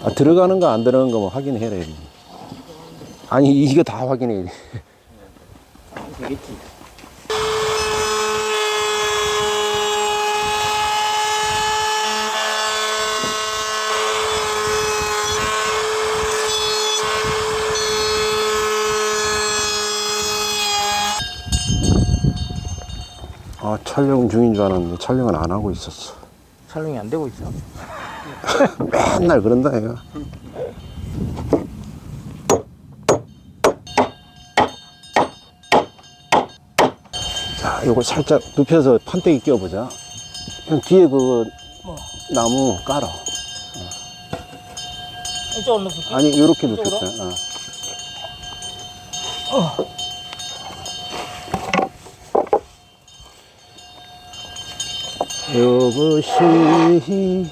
아, 들어가는 거 안 들어가는 거 뭐 확인해야 돼. 아니, 이거 다 확인해야 돼. 되겠지. 아, 촬영 중인 줄 알았는데 촬영을 안 하고 있었어. 촬영이 안 되고 있어. 맨날 그런다 얘가. 자, 요거 살짝 눕혀서 판때기 끼워보자. 형 뒤에 그 나무 깔아. 이쪽으로 넣을게. 아니, 요렇게 눕혔다. 이것이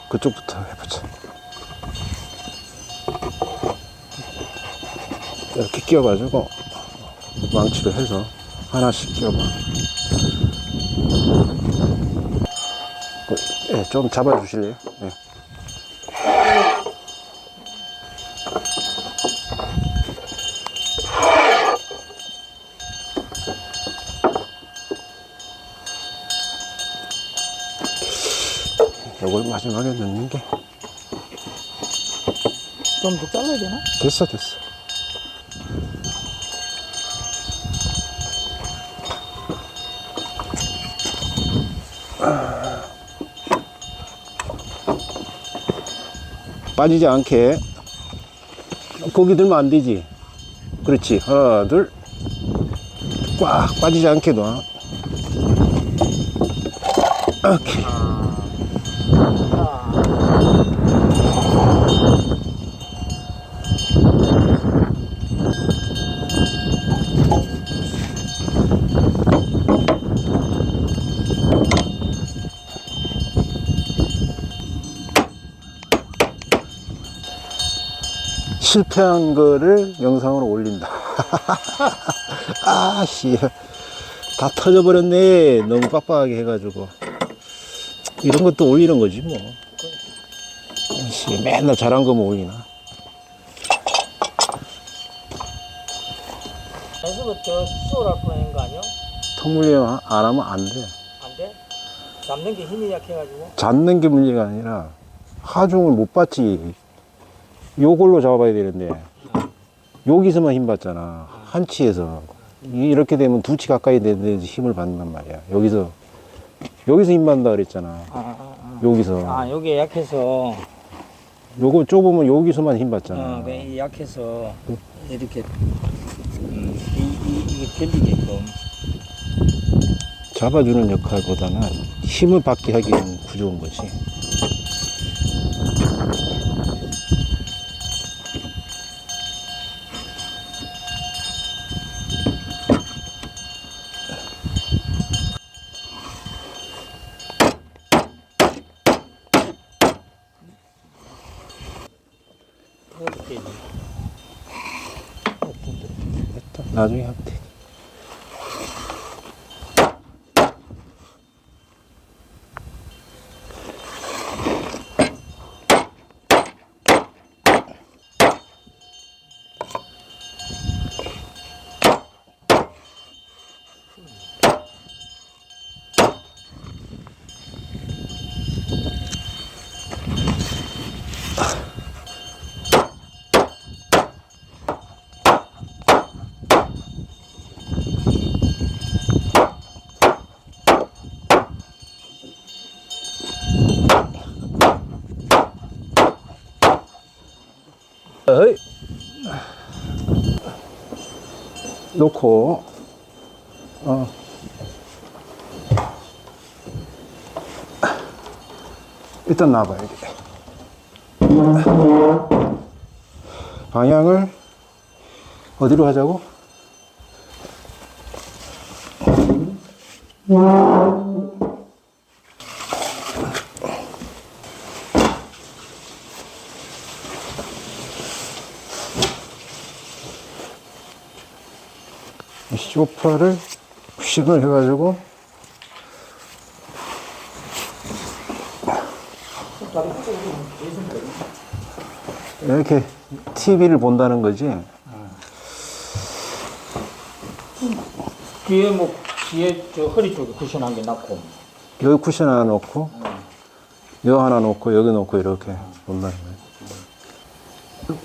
그쪽부터 해보자. 이렇게 끼워가지고 망치로 해서 하나씩 끼워봐. 네, 좀 잡아주실래요? 네. 이걸 마지막에 넣는 게 좀 더 잘라야 되나? 됐어. 빠지지 않게 고기 들면 안 되지. 그렇지. 하나 둘 꽉 빠지지 않게 놔. 오케이. 실패한 거를 영상으로 올린다. 아씨, 다 터져버렸네. 너무 빡빡하게 해가지고. 이런 것도 올리는 거지 뭐. 씨, 맨날 잘한 거만 올리나. 여기서부터 수월할 뻔한 거 아니야? 턱 물려 안 하면 안 돼. 안 돼? 잡는 게 힘이 약해가지고. 잡는 게 문제가 아니라 하중을 못 받지. 요걸로 잡아야 되는데 여기서만 힘 받잖아. 한 치에서. 이렇게 되면 두 치 가까이 되는데 힘을 받는단 말이야. 여기서 힘 받는다 그랬잖아. 여기서. 여기 약해서. 요거 좁으면 여기서만 힘 받잖아. 그 약해서 이렇게 이게 견디게끔. 잡아주는 역할보다는 힘을 받게 하기는 부족한 거지. 됐다. 나중에 하면 돼. 어이. 놓고 일단 놔봐야 돼. 방향을 어디로 하자고? 쇼파를 푸싱을 해가지고 다리 한쪽으로 이렇게 TV를 본다는 거지. 뒤에 뭐 뒤에 저 허리 쪽에 쿠션한 게 낫고. 여기 쿠션 하나 놓고, 여기 하나 놓고, 여기 놓고 이렇게 본다는 거예요.